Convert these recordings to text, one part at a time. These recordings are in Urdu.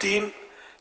3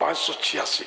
3586।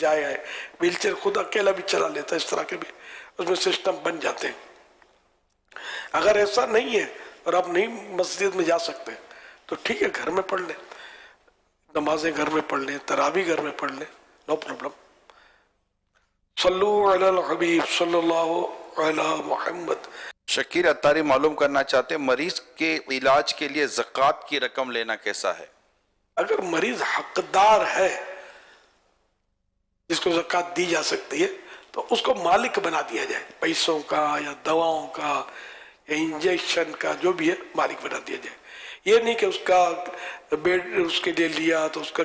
جائے آئے, ویل چیئر خود اکیلا بھی چلا لیتا ہے, اس طرح کے بھی اس میں سسٹم بن جاتے ہیں. اگر ایسا نہیں ہے اور آپ نہیں مسجد میں جا سکتے تو ٹھیک ہے, گھر میں پڑھ لیں, نمازیں گھر میں پڑھ لیں, تراویح گھر میں پڑھ لیں, نو پرابلم. صلو علی الحبیب صلی اللہ علی محمد. شکیر اتاری معلوم کرنا چاہتے ہیں مریض کے علاج کے لیے زکوٰۃ کی رقم لینا کیسا ہے؟ اگر مریض حقدار ہے جس کو زکوٰۃ دی جا سکتی ہے تو اس کو مالک بنا دیا جائے, پیسوں کا یا دواؤں کا یا انجیکشن کا جو بھی ہے مالک بنا دیا جائے. یہ نہیں کہ اس کا بیڈ اس کے لیے لیا تو اس کا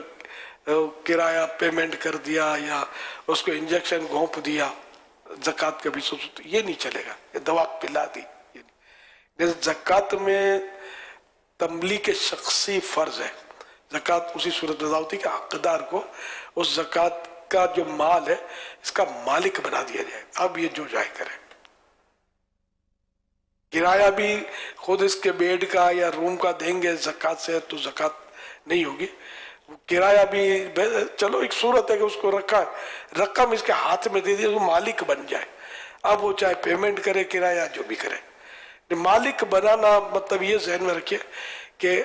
کرایہ پیمنٹ کر دیا یا اس کو انجیکشن گھونپ دیا زکوٰۃ کا بھی سوچ, یہ نہیں چلے گا. یہ دوا پلا دی, یہ نہیں. زکوٰۃ میں تملیک شخصی فرض ہے. زکوٰۃ اسی صورت میں ہوتی کہ حقدار کو اس زکوٰۃ کا جو مال ہے اس کا مالک بنا دیا جائے. اب یہ جو جائے کرے, کرایہ بھی خود اس کے بیڈ کا یا روم کا دیں گے زکوٰۃ سے تو زکوٰۃ نہیں ہوگی. کرایہ بھی چلو ایک صورت ہے کہ اس کو رکھا ہے, رقم اس کے ہاتھ میں دے دی, وہ مالک بن جائے. اب وہ چاہے پیمنٹ کرے کرایہ جو بھی کرے. مالک بنانا مطلب یہ ذہن میں رکھیے کہ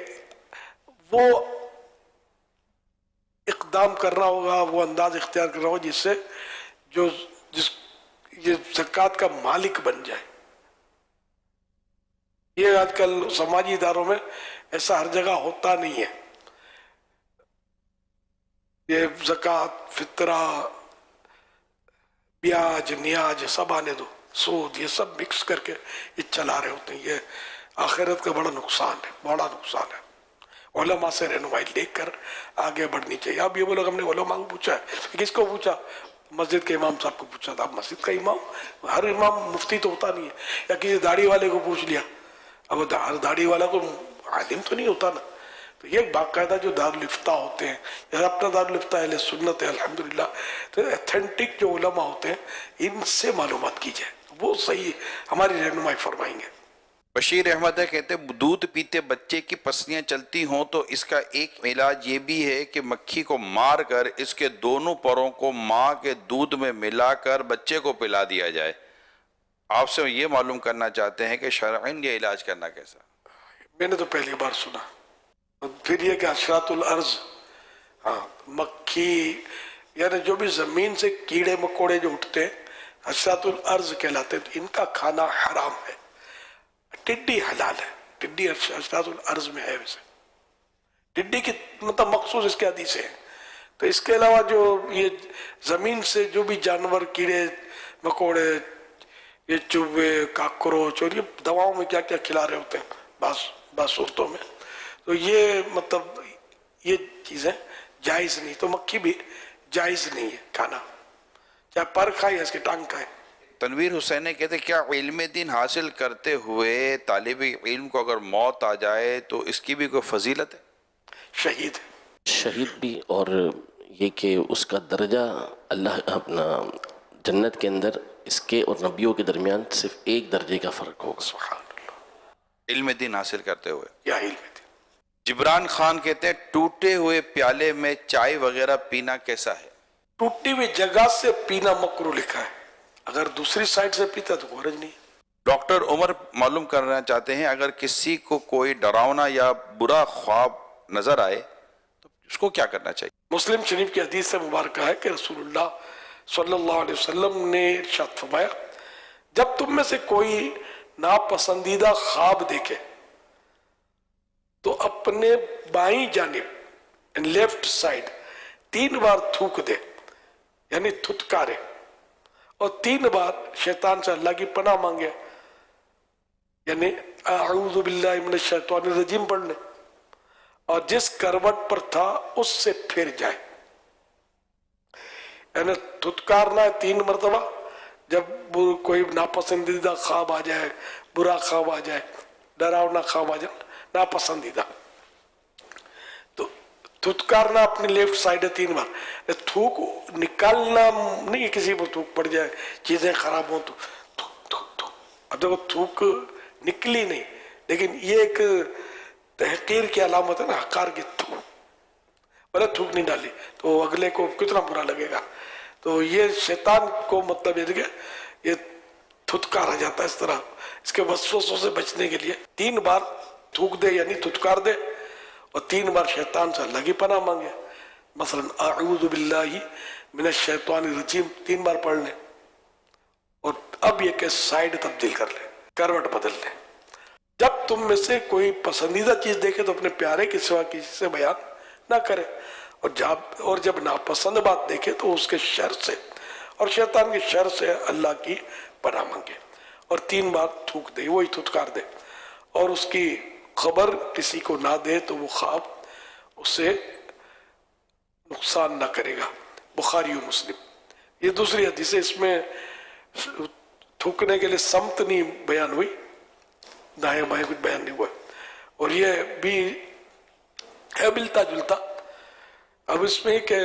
وہ اقدام کرنا ہوگا, وہ انداز اختیار کرنا ہوگا جس سے جس یہ زکوٰۃ کا مالک بن جائے. یہ آج کل سماجی اداروں میں ایسا ہر جگہ ہوتا نہیں ہے. یہ زکوٰۃ, فطرہ, بیاج, نیاج سب آنے دو, سود, یہ سب مکس کر کے یہ چلا رہے ہوتے ہیں. یہ آخرت کا بڑا نقصان ہے, بڑا نقصان ہے. علماء سے رہنمائی لے کر آگے بڑھنی چاہیے. اب یہ بولو ہم نے علماء کو پوچھا ہے, کس کو پوچھا؟ مسجد کے امام صاحب کو پوچھا تھا. مسجد کا امام, ہر امام مفتی تو ہوتا نہیں ہے, یا کسی داڑھی والے کو پوچھ لیا. اب ہر داڑھی والا کو عالم تو نہیں ہوتا نا. تو یہ باقاعدہ جو دارالفتہ ہوتے ہیں, یا اپنا دارالفتہ اہل سنت ہے الحمدللہ, تو ایتھینٹک جو علماء ہوتے ہیں ان سے معلومات کی جائے, وہ صحیح ہماری رہنمائی فرمائیں گے. بشیر احمد ہے, کہتے ہیں دودھ پیتے بچے کی پسلیاں چلتی ہوں تو اس کا ایک علاج یہ بھی ہے کہ مکھی کو مار کر اس کے دونوں پروں کو ماں کے دودھ میں ملا کر بچے کو پلا دیا جائے. آپ سے یہ معلوم کرنا چاہتے ہیں کہ شرعاً یہ علاج کرنا کیسا؟ میں نے تو پہلی بار سنا. پھر یہ کہ حشرات الارض, ہاں مکھی یعنی جو بھی زمین سے کیڑے مکوڑے جو اٹھتے ہیں حشرات الارض کہلاتے ہیں, تو ان کا کھانا حرام ہے. ٹڈی حلال ہے, ٹڈی حشرات الارض میں ہے. ویسے ٹڈی کی مطلب مخصوص اس کے حدیث ہیں. تو اس کے علاوہ جو یہ زمین سے جو بھی جانور کیڑے مکوڑے, یہ چوہے, کاکروچ, اور یہ دواؤں میں کیا کیا کھلا رہے ہوتے ہیں بعض صورتوں میں, تو یہ مطلب یہ چیزیں جائز نہیں. تو مکھی بھی جائز نہیں ہے کھانا, چاہے پر کھائے یا اس کی ٹانگ کھائے. تنویر حسین نے کہتے کیا علم دین حاصل کرتے ہوئے طالب علم کو اگر موت آ جائے تو اس کی بھی کوئی فضیلت ہے؟ شہید بھی, اور یہ کہ اس کا درجہ اللہ اپنا جنت کے اندر اس کے اور نبیوں کے درمیان صرف ایک درجے کا فرق ہوگا. سبحان اللہ. علم دین حاصل کرتے ہوئے. یا علم دین. جبران خان کہتے ہیں ٹوٹے ہوئے پیالے میں چائے وغیرہ پینا کیسا ہے؟ ٹوٹی ہوئی جگہ سے پینا مکروہ لکھا ہے, اگر دوسری سائڈ سے پیتا تو حرج نہیں. ڈاکٹر عمر معلوم کرنا چاہتے ہیں اگر کسی کو کوئی ڈراؤنا یا برا خواب نظر آئے تو اس کو کیا کرنا چاہیے؟ مسلم شریف کی حدیث سے مبارکہ ہے کہ رسول اللہ صلی اللہ علیہ وسلم نے ارشاد فرمایا, جب تم میں سے کوئی ناپسندیدہ خواب دیکھے تو اپنے بائیں جانب لیفٹ سائڈ 3 بار تھوک دے, یعنی تھتکارے, اور 3 بار شیطان سے اللہ کی پناہ مانگے, یعنی اعوذ باللہ من الشیطان الرجیم پڑھ لے, اور جس کروٹ پر تھا اس سے پھر جائے. یعنی تھتکارنا ہے 3 مرتبہ جب کوئی ناپسندیدہ خواب آ جائے, برا خواب آ جائے, ڈراؤنا خواب آ جائے, ناپسندیدہ, تو تھتکارنا اپنی لیفٹ سائڈ ہے 3 بار. تھوک نکالنا نہیں, کسی پر تھوک پڑ جائے چیزیں خراب ہوں تو تھوک تھوک تھوک. اب دیکھو تھوک نکلی نہیں, لیکن یہ ایک تحقیر کی علامت ہے نا, حقار کی. تھوک بھلے تھوک نہیں ڈالی تو اگلے کو کتنا برا لگے گا, تو یہ شیطان کو مطلب یہ تھتکارا جاتا ہے اس طرح، اس کے وسوسوں سے بچنے کے لیے 3 بار تھوک دے یعنی تھتکار دے، اور 3 بار شیطان سے اللہ کی پناہ مانگے، مثلا اعوذ باللہ من الشیطان الرجیم 3 بار پڑھ لیں، اور اب یہ کہ سائیڈ تبدیل کر لیں، کروٹ بدل لیں۔ جب تم میں سے کوئی پسندیدہ چیز دیکھے تو اپنے پیارے کے سوا کسی سے بیان نہ کرے، اور جب ناپسند بات دیکھے تو اس کے شر سے اور شیطان کے شر سے اللہ کی پناہ مانگے، اور 3 بار تھوک دے، وہی تھتکار دے، اور اس کی خبر کسی کو نہ دے تو وہ خواب اسے نقصان نہ کرے گا۔ بخاری و مسلم۔ یہ دوسری حدیث ہے، اس میں تھوکنے کے لیے سمت نہیں بیان ہوئی، دائیں بائیں کچھ بیان نہیں ہوا، اور یہ بھی ہے ملتا جلتا۔ اب اس میں کہ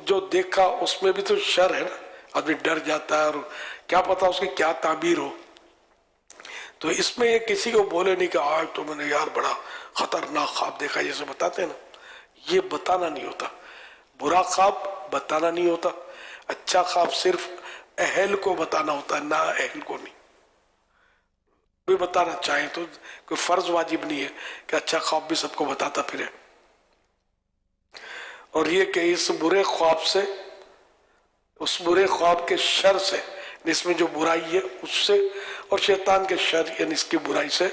جو دیکھا اس میں بھی تو شر ہے نا، آدمی ڈر جاتا ہے اور کیا پتا اس کی کیا تعبیر ہو، تو اس میں یہ کسی کو بولے نہیں کہ آج تو میں نے یار بڑا خطرناک خواب دیکھا، جیسے بتاتے ہیں نا، یہ بتانا نہیں ہوتا، برا خواب بتانا نہیں ہوتا، اچھا خواب صرف اہل کو بتانا ہوتا ہے، نہ اہل کو نہیں۔ بھی بتانا چاہیں تو کوئی فرض واجب نہیں ہے کہ اچھا خواب بھی سب کو بتاتا پھرے، اور یہ کہ اس برے خواب سے، اس برے خواب کے شر سے، اس میں جو برائی ہے اس سے، اور شیطان کے شر یعنی اس کی برائی سے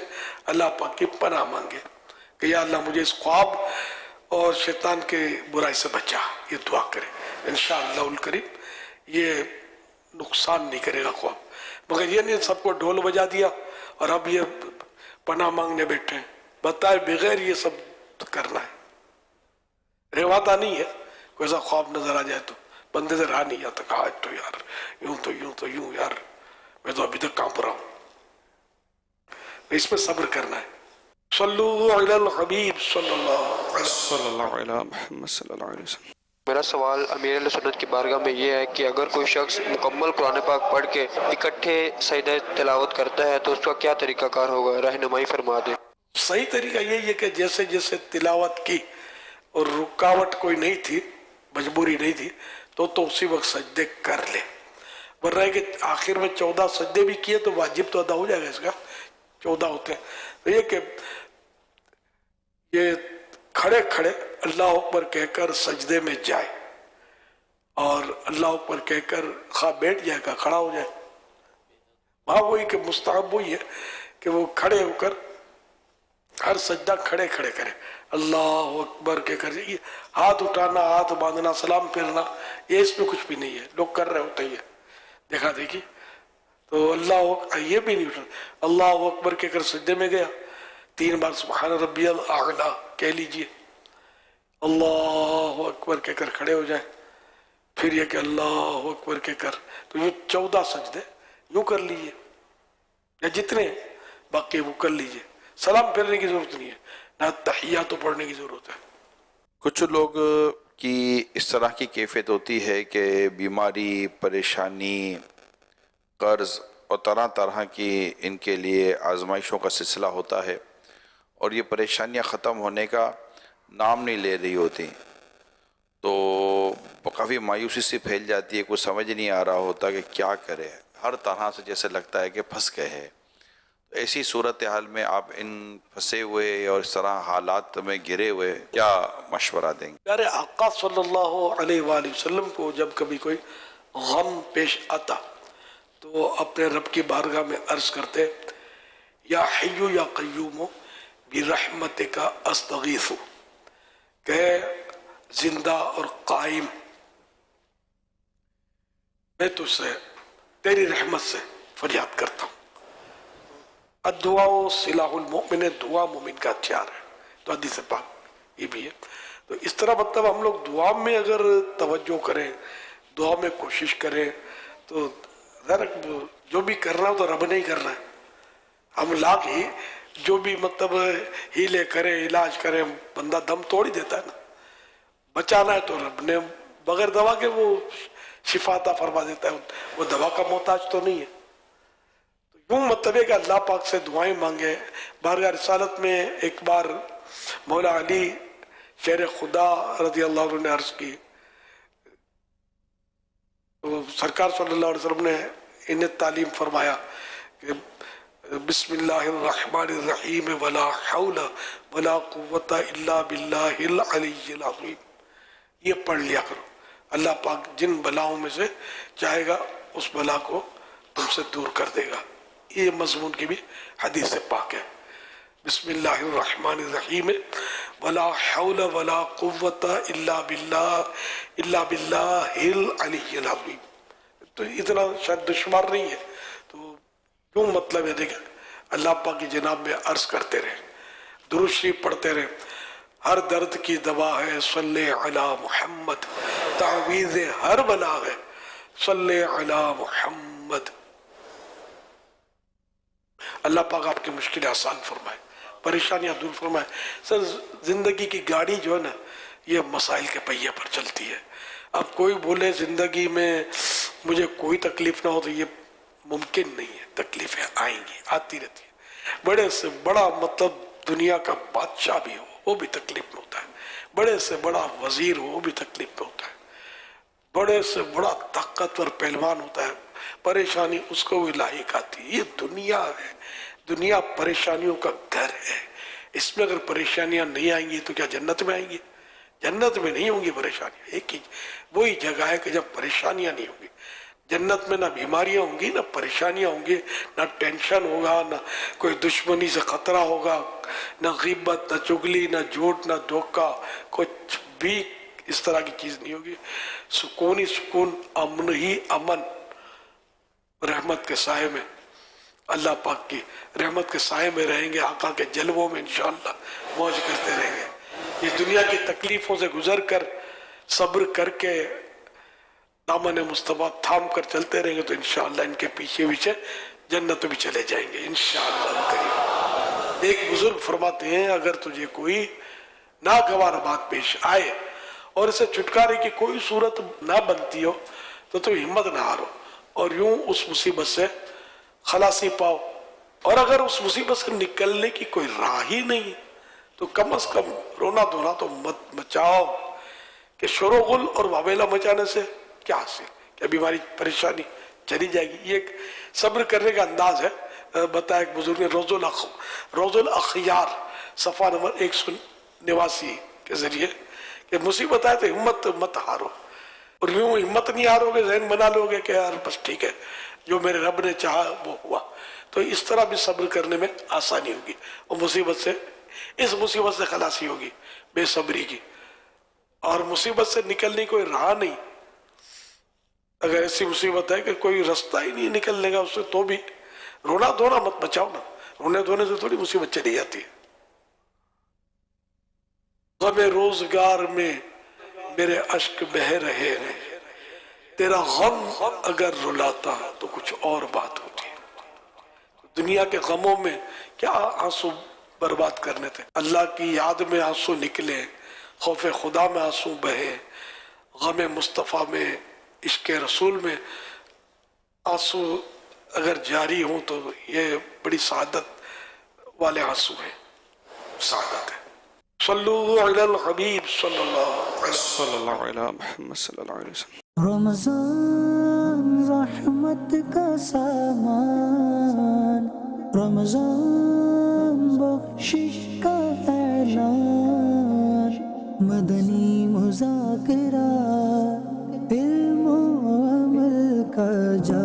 اللہ پاک کی پناہ مانگے کہ یا اللہ مجھے اس خواب اور شیطان کے برائی سے بچا، یہ دعا کرے، انشاءاللہ الکریم یہ نقصان نہیں کرے گا خواب۔ مگر یہ نہیں سب کو ڈھول بجا دیا اور اب یہ پناہ مانگنے بیٹھے ہیں، بتائے بغیر یہ سب کرنا ہے، رواتا نہیں ہے، کوئی ایسا خواب نظر آ جائے تو بندے سے رہا نہیں جاتا کہ آج تو یار یوں تو یوں یار میں تو ابھی تک کانپ رہا ہوں۔ اس میں صبر کرنا ہے۔ صلو علی الحبیب صلی اللہ علیہ محمد صلی اللہ علیہ وسلم۔ میرا سوال امیر علیہ سنت کی بارگاہ میں یہ ہے کہ اگر کوئی شخص مکمل قرآن پاک پڑھ کے اکٹھے سجدہ تلاوت کرتا ہے تو اس کا کیا طریقہ کار ہوگا، رہنمائی فرما دیں۔ صحیح طریقہ یہی ہے کہ جیسے جیسے تلاوت کی اور رکاوٹ کوئی نہیں تھی، مجبوری نہیں تھی، تو اسی وقت سجدے کر لے، ورنہ کہ آخر میں 14 سجدے بھی کیے تو واجب تو ادا ہو جائے گا، اس کا 14 ہوتے ہیں، تو یہ کہ یہ کھڑے کھڑے اللہ اکبر کہہ کر سجدے میں جائے، اور اللہ اکبر کہہ کر خواہ بیٹھ جائے گا کھڑا ہو جائے، وہاں وہی کہ مستحب وہی ہے کہ وہ کھڑے ہو کر ہر سجدہ کھڑے کھڑے کرے، اللہ اکبر کہہ کر، ہاتھ اٹھانا، ہاتھ باندھنا، سلام پھیرنا، یہ اس میں کچھ بھی نہیں ہے، لوگ کر رہے ہوتے ہی ہے، دیکھا دیکھی، تو اللہ یہ بھی نہیں اٹھا، اللہ اکبر کہہ کر سجدے میں گیا، 3 بار سبحان ربی الاعلیٰ کہہ لیجئے، اللہ اکبر کہہ کر کھڑے ہو جائیں، پھر یہ کہ اللہ اکبر کہہ کر، تو یہ 14 سجدے یوں کر لیجئے، یا جتنے باقی وہ کر لیجئے، سلام پھیرنے کی ضرورت نہیں ہے، نہ تحیات پڑھنے کی ضرورت ہے۔ کچھ لوگ کی اس طرح کی کیفیت ہوتی ہے کہ بیماری، پریشانی، قرض اور طرح طرح کی ان کے لیے آزمائشوں کا سلسلہ ہوتا ہے، اور یہ پریشانیاں ختم ہونے کا نام نہیں لے رہی ہوتی، تو کافی مایوسی سے پھیل جاتی ہے، کچھ سمجھ نہیں آ رہا ہوتا کہ کیا کرے، ہر طرح سے جیسے لگتا ہے کہ پھنس گئے ہیں۔ ایسی صورتحال میں آپ ان پھنسے ہوئے اور اس طرح حالات میں گرے ہوئے کیا مشورہ دیں گے؟ پیارے آقا صلی اللہ علیہ وآلہ وسلم کو جب کبھی کوئی غم پیش آتا تو اپنے رب کی بارگاہ میں عرض کرتے، یا حیو یا قیوم برحمتک استغیث، کہ زندہ اور قائم میں تجھ سے تیری رحمت سے فریاد کرتا ہوں۔ الدعاء سلاح المؤمن، دعا مومن کا ہتھیار ہے، تو حدیث پاک یہ بھی ہے۔ تو اس طرح مطلب ہم لوگ دعا میں اگر توجہ کریں، دعا میں کوشش کریں، تو جو بھی کرنا ہو تو رب نے ہی کرنا ہے، ہم لاکھ ہی جو بھی مطلب ہیلے کریں، علاج کریں، بندہ دم توڑ ہی دیتا ہے نا، بچانا ہے تو رب نے بغیر دوا کے وہ شفا عطا فرما دیتا ہے، وہ دوا کا محتاج تو نہیں ہے۔ تو یوں مطلب ہے کہ اللہ پاک سے دعائیں مانگیں۔ بارگاہ رسالت میں ایک بار مولا علی شیر خدا رضی اللہ عنہ نے عرض کی تو سرکار صلی اللہ علیہ وسلم نے انہیں تعلیم فرمایا کہ بسم اللہ الرحمن الرحیم ولا حول ولا قوت الا باللہ العلی العظیم، یہ پڑھ لیا کرو، اللہ پاک جن بلاؤں میں سے چاہے گا اس بلا کو تم سے دور کر دے گا۔ یہ مضمون کی بھی حدیث پاک ہے، بسم اللہ الرحمن الرحیم ولا حول ولا قوت الا باللہ العلی العظیم۔ تو اتنا شاید دشوار نہیں ہے، تو کیوں مطلب ہے دیکھیں اللہ پاک کی جناب میں عرض کرتے رہے، درود شریف پڑھتے رہے، ہر درد کی دوا ہے صلی علی محمد، تعویذ ہر بلا ہے صلی علی محمد۔ اللہ پاک آپ کی مشکلیں آسان فرمائے، پریشانیاں دور فرمائے۔ سر زندگی کی گاڑی جو ہے نا یہ مسائل کے پہیے پر چلتی ہے۔ اب کوئی بولے زندگی میں مجھے کوئی تکلیف نہ ہو تو یہ ممکن نہیں ہے، تکلیفیں آئیں گی، آتی رہتی ہیں۔ بڑے سے بڑا مطلب دنیا کا بادشاہ بھی ہو وہ بھی تکلیف میں ہوتا ہے، بڑے سے بڑا وزیر ہو وہ بھی تکلیف میں ہوتا ہے، بڑے سے بڑا طاقتور پہلوان ہوتا ہے، پریشانی اس کو بھی لاحق آتی ہے۔ یہ دنیا ہے، دنیا پریشانیوں کا گھر ہے، اس میں اگر پریشانیاں نہیں آئیں گی تو کیا جنت میں آئیں گی؟ جنت میں نہیں ہوں گی پریشانیاں، ایک ہی وہی جگہ ہے کہ جب پریشانیاں نہیں ہوں گی۔ جنت میں نہ بیماریاں ہوں گی، نہ پریشانیاں ہوں گی، نہ ٹینشن ہوگا، نہ کوئی دشمنی سے خطرہ ہوگا، نہ غیبت، نہ چگلی، نہ جھوٹ، نہ دھوکہ، کچھ بھی اس طرح کی چیز نہیں ہوگی۔ سکون ہی سکون، امن ہی امن، رحمت کے سائے میں، اللہ پاک کی رحمت کے سائے میں رہیں گے، آقا کے جلووں میں انشاءاللہ موج کرتے رہیں گے۔ یہ دنیا کی تکلیفوں سے گزر کر صبر کر کے دامن مصطفیٰ تھام کر چلتے رہیں گے تو انشاءاللہ ان کے پیچھے پیچھے جنت بھی چلے جائیں گے انشاءاللہ کریم۔ ایک بزرگ فرماتے ہیں اگر تجھے کوئی ناگوار بات پیش آئے اور اسے چھٹکارے کی کوئی صورت نہ بنتی ہو تو تم ہمت نہ ہارو اور یوں اس مصیبت سے خلاصی پاؤ، اور اگر اس مصیبت سے نکلنے کی کوئی راہ ہی نہیں تو کم از کم رونا دھونا تو مت مچاؤ، کہ شور و غل اور واویلا مچانے سے کیا حاصل، کیا بیماری پریشانی چلی جائے گی۔ یہ ایک صبر کرنے کا انداز ہے، بتایا ایک بزرگ نے روز الاخیار صفحہ نمبر 189 کے ذریعے کہ مصیبت آئے تو ہمت مت ہارو، اور یوں ہمت نہیں ہارو گے، ذہن بنا لو گے کہ یار بس ٹھیک ہے جو میرے رب نے چاہا وہ ہوا، تو اس طرح بھی صبر کرنے میں آسانی ہوگی اور اس مصیبت سے خلاصی ہوگی بے صبری کی، اور مصیبت سے نکلنے کوئی راہ نہیں۔ اگر ایسی مصیبت ہے کہ کوئی رستہ ہی نہیں نکلنے گا اس سے تو بھی رونا دھونا مت بچاؤ نا، رونے دھونے سے تھوڑی مصیبت چلی جاتی ہے۔ غم روزگار میں میرے اشک بہہ رہے ہیں، تیرا غم اگر رلاتا تو کچھ اور بات ہوتی۔ دنیا کے غموں میں کیا آنسو برباد کرنے تھے، اللہ کی یاد میں آنسو نکلے، خوف خدا میں آنسو بہے، غم مصطفیٰ میں، عشق رسول میں آنسو اگر جاری ہوں تو یہ بڑی سعادت والے آنسو ہیں، سعادت ہے۔ صلو علی الحبیب صلی اللہ علیہ محمد صلی اللہ علیہ وسلم۔ رمضان رحمت کا سامان، رمضان بخشش کا اعلان، مدنی مذاکرہ علم و عمل کا جا